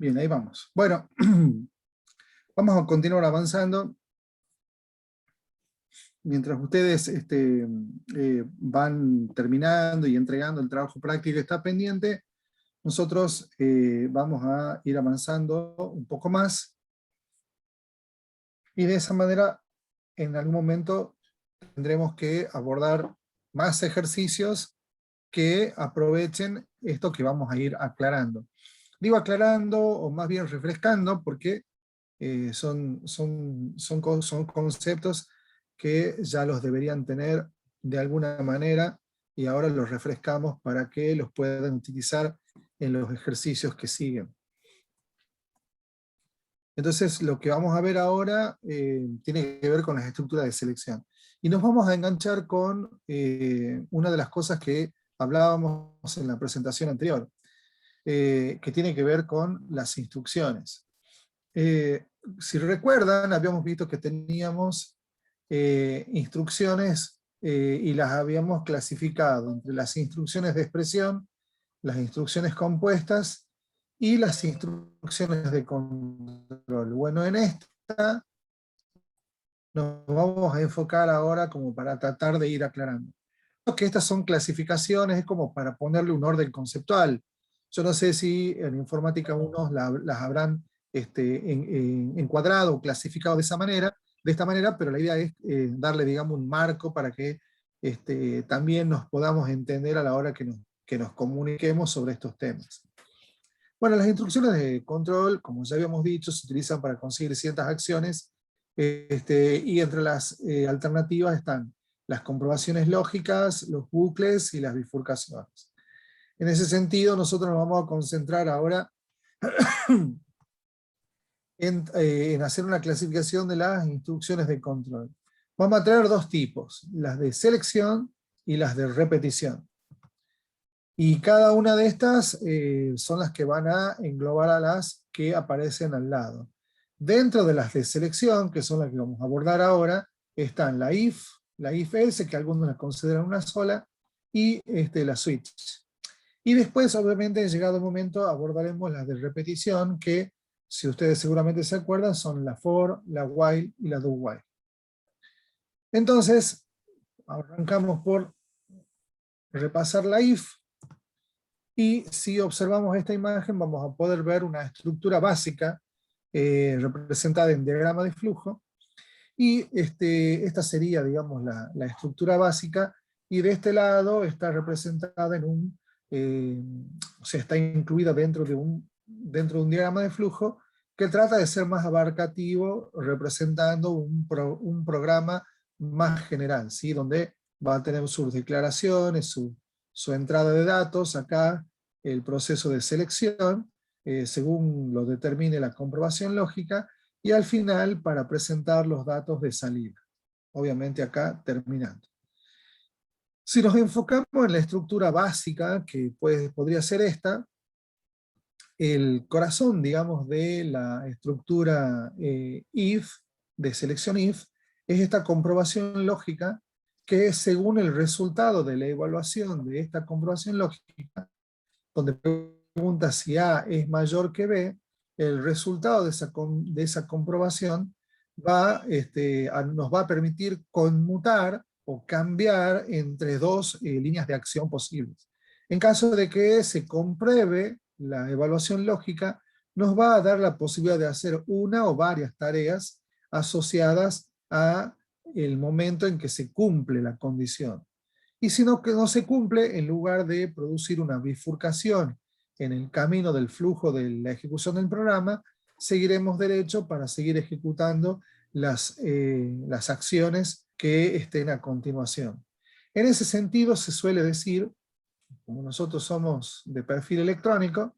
Bien, ahí vamos. Bueno, vamos a continuar avanzando. Mientras ustedes van terminando y entregando el trabajo práctico que está pendiente, nosotros vamos a ir avanzando un poco más, y de esa manera en algún momento tendremos que abordar más ejercicios que aprovechen esto que vamos a ir aclarando. Digo aclarando, o más bien refrescando, porque son conceptos que ya los deberían tener de alguna manera, y ahora los refrescamos para que los puedan utilizar en los ejercicios que siguen. Entonces, lo que vamos a ver ahora tiene que ver con las estructuras de selección. Y nos vamos a enganchar con una de las cosas que hablábamos en la presentación anterior, que tiene que ver con las instrucciones. Si recuerdan, habíamos visto que teníamos instrucciones y las habíamos clasificado entre las instrucciones de expresión, las instrucciones compuestas y las instrucciones de control. Bueno, en esta nos vamos a enfocar ahora como para tratar de ir aclarando. Que estas son clasificaciones, es como para ponerle un orden conceptual. Yo no sé si en informática unos las habrán encuadrado o clasificado de esta manera, pero la idea es darle, digamos, un marco para que también nos podamos entender a la hora que nos comuniquemos sobre estos temas. Bueno, las instrucciones de control, como ya habíamos dicho, se utilizan para conseguir ciertas acciones, y entre las alternativas están las comprobaciones lógicas, los bucles y las bifurcaciones. En ese sentido, nosotros nos vamos a concentrar ahora en hacer una clasificación de las instrucciones de control. Vamos a tener dos tipos, las de selección y las de repetición. Y cada una de estas son las que van a englobar a las que aparecen al lado. Dentro de las de selección, que son las que vamos a abordar ahora, están la if-else, que algunos las consideran una sola, y la switch. Y después, obviamente, llegado el momento, abordaremos las de repetición, que, si ustedes seguramente se acuerdan, son la for, la while y la do while. Entonces, arrancamos por repasar la if. Y si observamos esta imagen, vamos a poder ver una estructura básica representada en diagrama de flujo. Y esta sería, digamos, la estructura básica. Y de este lado está representada en o sea, está incluida dentro de un diagrama de flujo que trata de ser más abarcativo, representando un programa más general, ¿sí? Donde va a tener sus declaraciones, su entrada de datos, acá el proceso de selección, según lo determine la comprobación lógica, y al final para presentar los datos de salida. Obviamente acá terminando. Si nos enfocamos en la estructura básica, que podría ser esta, el corazón, digamos, de la estructura if, de selección if, es esta comprobación lógica que, según el resultado de la evaluación de esta comprobación lógica, donde pregunta si A es mayor que B, el resultado de esa comprobación nos va a permitir conmutar o cambiar entre dos líneas de acción posibles. En caso de que se compruebe la evaluación lógica, nos va a dar la posibilidad de hacer una o varias tareas asociadas a el momento en que se cumple la condición. Y si no, que no se cumple, en lugar de producir una bifurcación en el camino del flujo de la ejecución del programa, seguiremos derecho para seguir ejecutando las acciones que estén a continuación. En ese sentido se suele decir, como nosotros somos de perfil electrónico,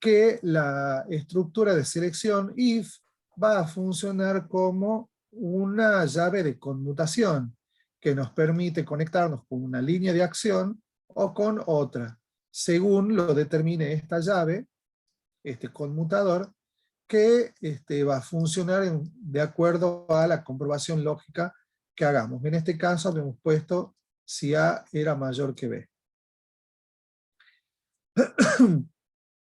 que la estructura de selección if va a funcionar como una llave de conmutación que nos permite conectarnos con una línea de acción o con otra, según lo determine esta llave, este conmutador, que va a funcionar de acuerdo a la comprobación lógica que hagamos. En este caso habíamos puesto si A era mayor que B.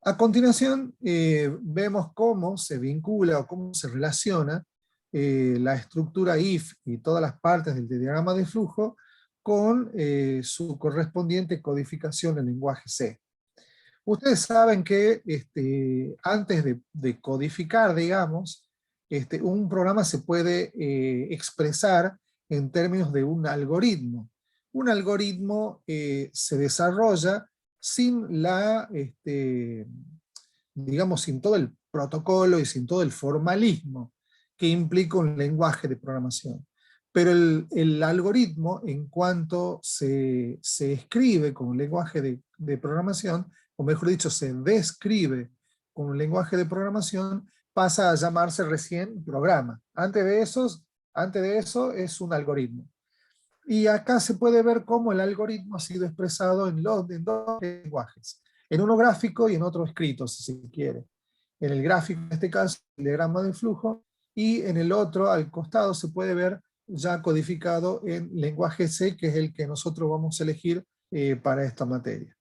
A continuación, vemos cómo se vincula o cómo se relaciona la estructura if y todas las partes del diagrama de flujo con su correspondiente codificación en lenguaje C. Ustedes saben que antes de codificar, digamos, un programa se puede expresar en términos de un algoritmo. Un algoritmo se desarrolla sin digamos, sin todo el protocolo y sin todo el formalismo que implica un lenguaje de programación. Pero el algoritmo, en cuanto se escribe con un lenguaje de programación, o mejor dicho, se describe con un lenguaje de programación, pasa a llamarse recién programa. Antes de eso es un algoritmo. Y acá se puede ver cómo el algoritmo ha sido expresado en dos lenguajes. En uno gráfico y en otro escrito, si se quiere. En el gráfico, en este caso, el diagrama de flujo, y en el otro, al costado, se puede ver ya codificado en lenguaje C, que es el que nosotros vamos a elegir para esta materia.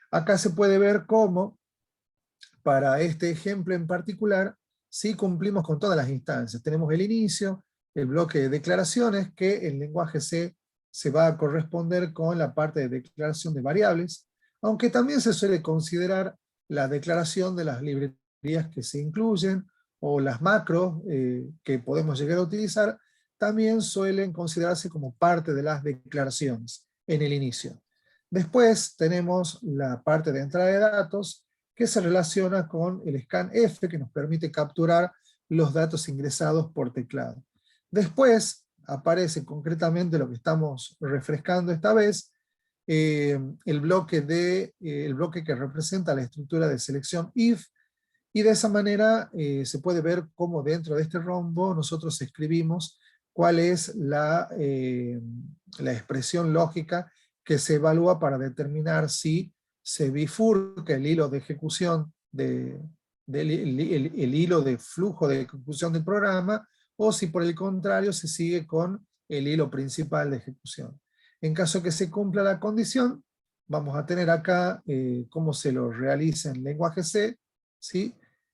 Acá se puede ver cómo, para este ejemplo en particular, sí cumplimos con todas las instancias. Tenemos el inicio, el bloque de declaraciones, que en lenguaje C se va a corresponder con la parte de declaración de variables, aunque también se suele considerar la declaración de las librerías que se incluyen, o las macros que podemos llegar a utilizar, también suelen considerarse como parte de las declaraciones en el inicio. Después tenemos la parte de entrada de datos, que se relaciona con el scanf, que nos permite capturar los datos ingresados por teclado. Después aparece concretamente lo que estamos refrescando esta vez, el bloque que representa la estructura de selección if, y de esa manera se puede ver cómo dentro de este rombo nosotros escribimos cuál es la expresión lógica que se evalúa para determinar si se bifurca el hilo de ejecución el hilo de flujo de ejecución del programa, o si por el contrario se sigue con el hilo principal de ejecución. En caso que se cumpla la condición, vamos a tener acá cómo se lo realiza en lenguaje C, ¿sí?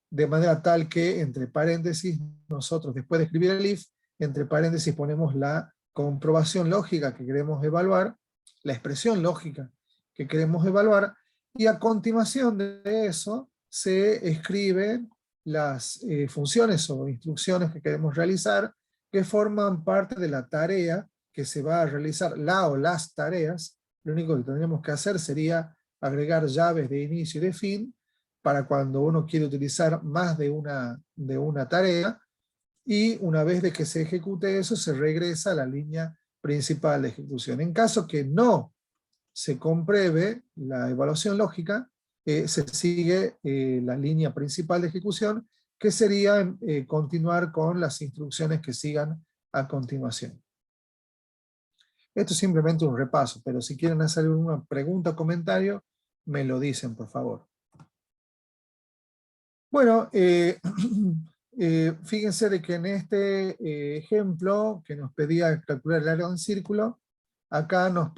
De manera tal que entre paréntesis, nosotros después de escribir el if, entre paréntesis ponemos la comprobación lógica que queremos evaluar, la expresión lógica que queremos evaluar, y a continuación de eso se escriben las funciones o instrucciones que queremos realizar, que forman parte de la tarea que se va a realizar, la o las tareas. Lo único que tendríamos que hacer sería agregar llaves de inicio y de fin, para cuando uno quiere utilizar más de una tarea, y una vez de que se ejecute eso, se regresa a la línea principal de ejecución. En caso que no se compruebe la evaluación lógica, se sigue la línea principal de ejecución, que sería continuar con las instrucciones que sigan a continuación. Esto es simplemente un repaso, pero si quieren hacer alguna pregunta o comentario, me lo dicen, por favor. Bueno, fíjense de que en este ejemplo que nos pedía calcular el área en círculo, acá nos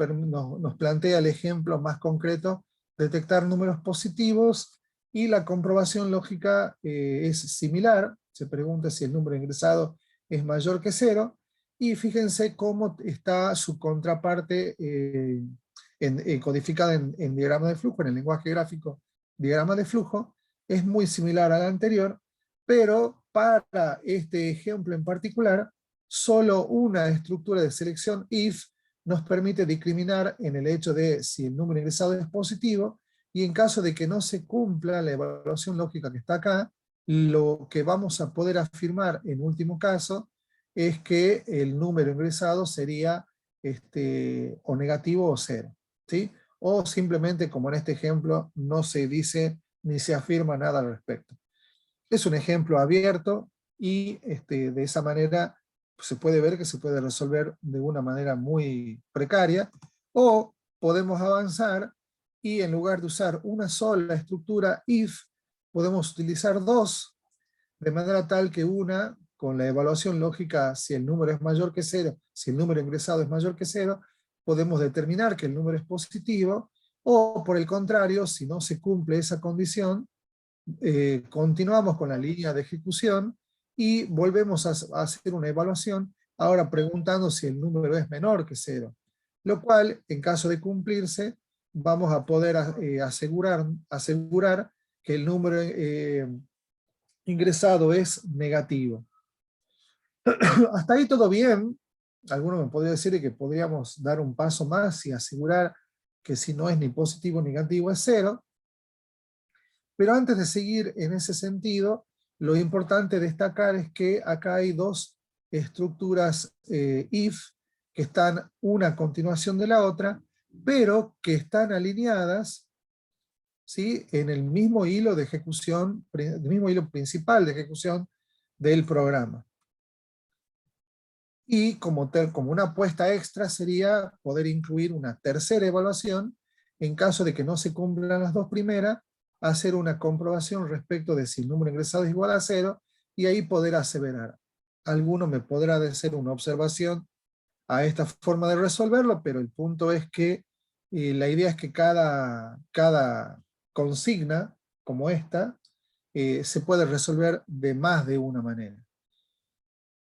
plantea el ejemplo más concreto, detectar números positivos, y la comprobación lógica es similar. Se pregunta si el número ingresado es mayor que 0, y fíjense cómo está su contraparte codificada en diagrama de flujo, en el lenguaje gráfico diagrama de flujo. Es muy similar al anterior, pero para este ejemplo en particular, solo una estructura de selección if nos permite discriminar en el hecho de si el número ingresado es positivo, y en caso de que no se cumpla la evaluación lógica que está acá, lo que vamos a poder afirmar en último caso es que el número ingresado sería o negativo o 0, ¿sí? O simplemente, como en este ejemplo, no se dice ni se afirma nada al respecto. Es un ejemplo abierto, y de esa manera se puede ver que se puede resolver de una manera muy precaria, o podemos avanzar y en lugar de usar una sola estructura if, podemos utilizar dos, de manera tal que una, con la evaluación lógica, si el número es mayor que 0, si el número ingresado es mayor que 0, podemos determinar que el número es positivo, O por el contrario, si no se cumple esa condición, continuamos con la línea de ejecución y volvemos a hacer una evaluación, ahora preguntando si el número es menor que 0. Lo cual, en caso de cumplirse, vamos a poder asegurar que el número ingresado es negativo. Hasta ahí todo bien. Alguno me podría decir que podríamos dar un paso más y asegurar que si no es ni positivo ni negativo es 0. Pero antes de seguir en ese sentido, lo importante destacar es que acá hay dos estructuras if que están una a continuación de la otra, pero que están alineadas, ¿sí?, en el mismo hilo de ejecución, el mismo hilo principal de ejecución del programa. Y como una apuesta extra sería poder incluir una tercera evaluación en caso de que no se cumplan las dos primeras, hacer una comprobación respecto de si el número ingresado es igual a 0 y ahí poder aseverar. Alguno me podrá hacer una observación a esta forma de resolverlo, pero el punto es que la idea es que cada consigna como esta se puede resolver de más de una manera.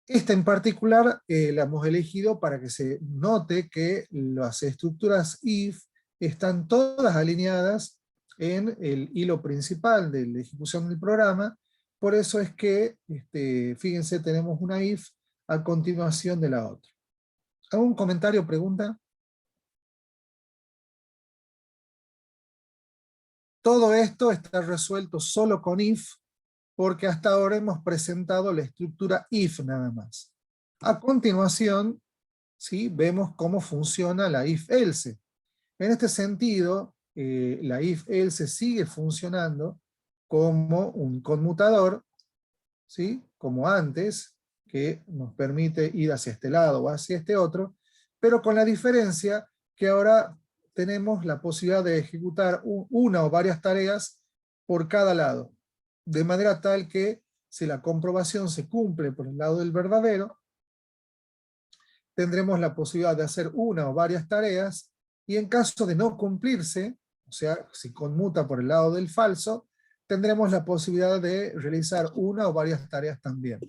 Esta en particular la hemos elegido para que se note que las estructuras if están todas alineadas en el hilo principal de la ejecución del programa. Por eso es que, fíjense, tenemos una if a continuación de la otra. ¿Algún comentario o pregunta? Todo esto está resuelto solo con if, porque hasta ahora hemos presentado la estructura if nada más. A continuación, ¿sí?, vemos cómo funciona la if-else. En este sentido, la if-else sigue funcionando como un conmutador, ¿sí?, como antes, que nos permite ir hacia este lado o hacia este otro, pero con la diferencia que ahora tenemos la posibilidad de ejecutar una o varias tareas por cada lado, de manera tal que si la comprobación se cumple por el lado del verdadero, tendremos la posibilidad de hacer una o varias tareas, y en caso de no cumplirse, o sea, si conmuta por el lado del falso, tendremos la posibilidad de realizar una o varias tareas también.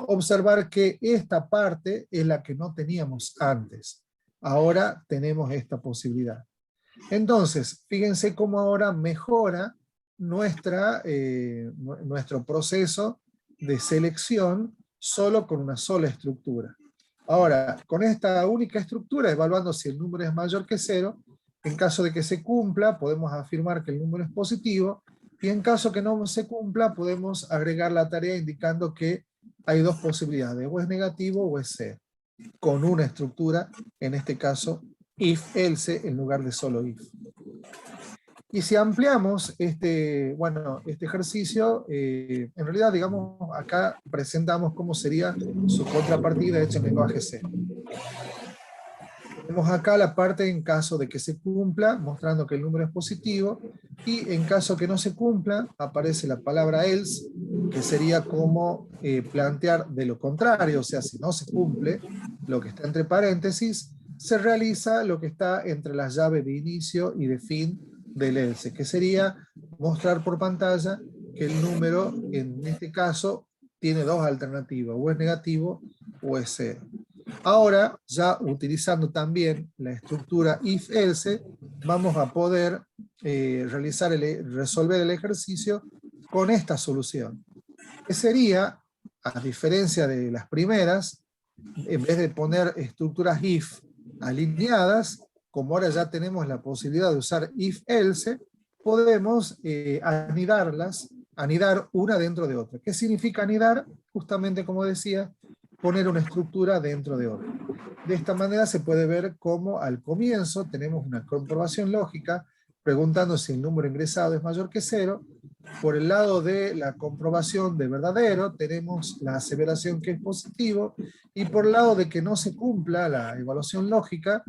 Observar que esta parte es la que no teníamos antes. Ahora tenemos esta posibilidad. Entonces, fíjense cómo ahora mejora nuestro proceso de selección solo con una sola estructura. Ahora, con esta única estructura, evaluando si el número es mayor que 0, en caso de que se cumpla, podemos afirmar que el número es positivo, y en caso que no se cumpla, podemos agregar la tarea indicando que hay dos posibilidades, o es negativo o es 0, con una estructura, en este caso, if-else en lugar de solo if. Y si ampliamos este ejercicio, en realidad, digamos, acá presentamos cómo sería su contrapartida hecha en lenguaje C. Tenemos acá la parte en caso de que se cumpla, mostrando que el número es positivo, y en caso que no se cumpla, aparece la palabra else, que sería como plantear de lo contrario, o sea, si no se cumple lo que está entre paréntesis, se realiza lo que está entre las llaves de inicio y de fin del else, que sería mostrar por pantalla que el número, en este caso, tiene dos alternativas, o es negativo o es 0. Ahora, ya utilizando también la estructura if-else, vamos a poder resolver el ejercicio con esta solución, que sería, a diferencia de las primeras, en vez de poner estructuras if alineadas, como ahora ya tenemos la posibilidad de usar if-else, podemos anidar una dentro de otra. ¿Qué significa anidar? Justamente como decía, poner una estructura dentro de otra. De esta manera se puede ver cómo al comienzo tenemos una comprobación lógica preguntando si el número ingresado es mayor que 0. Por el lado de la comprobación de verdadero tenemos la aseveración que es positivo, y por el lado de que no se cumpla la evaluación lógica,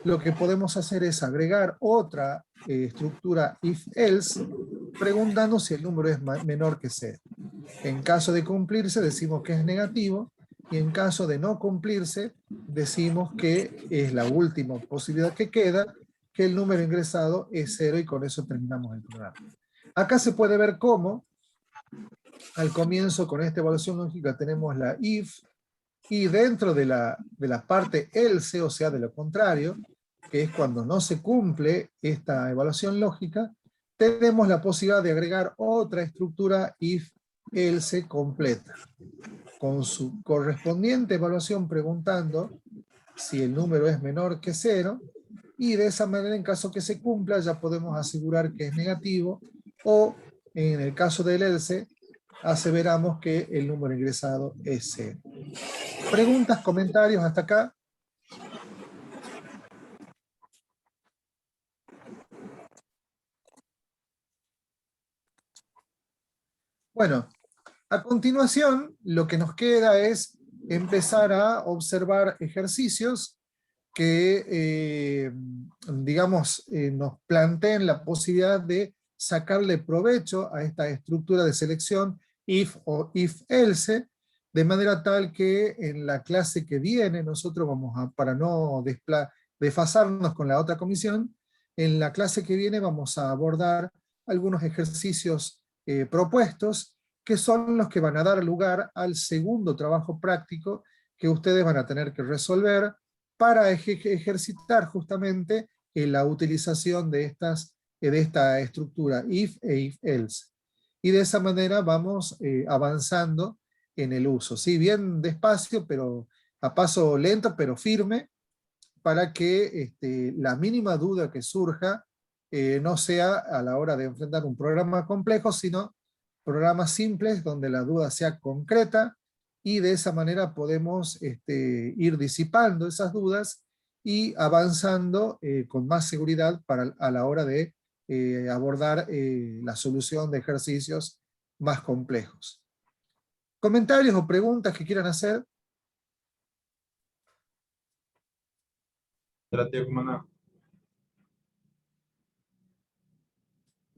lo que podemos hacer es agregar otra estructura if-else preguntando si el número es menor que 0. En caso de cumplirse decimos que es negativo, y en caso de no cumplirse decimos que es la última posibilidad que queda, que el número ingresado es 0 y con eso terminamos el programa. Acá se puede ver cómo al comienzo con esta evaluación lógica tenemos la if, y dentro de la parte else, o sea, de lo contrario, que es cuando no se cumple esta evaluación lógica, tenemos la posibilidad de agregar otra estructura if else completa, con su correspondiente evaluación preguntando si el número es menor que 0, y de esa manera, en caso que se cumpla, ya podemos asegurar que es negativo, o en el caso del else, aseveramos que el número ingresado es 0. ¿Preguntas, comentarios hasta acá? Bueno, a continuación, lo que nos queda es empezar a observar ejercicios que, digamos, nos planteen la posibilidad de sacarle provecho a esta estructura de selección if o if else, de manera tal que en la clase que viene nosotros vamos a, para no desfasarnos con la otra comisión, en la clase que viene vamos a abordar algunos ejercicios propuestos, que son los que van a dar lugar al segundo trabajo práctico que ustedes van a tener que resolver para ejercitar justamente la utilización de esta estructura if e if else. Y de esa manera vamos avanzando en el uso. Sí, bien despacio, pero a paso lento, pero firme, para que la mínima duda que surja no sea a la hora de enfrentar un programa complejo, sino programas simples donde la duda sea concreta, y de esa manera podemos ir disipando esas dudas y avanzando con más seguridad a la hora de abordar la solución de ejercicios más complejos. ¿Comentarios o preguntas que quieran hacer? Gracias, comandante.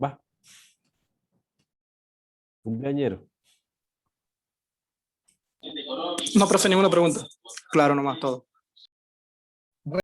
Va. Cumpleañero. No, profe, ninguna pregunta. Claro, nomás todo.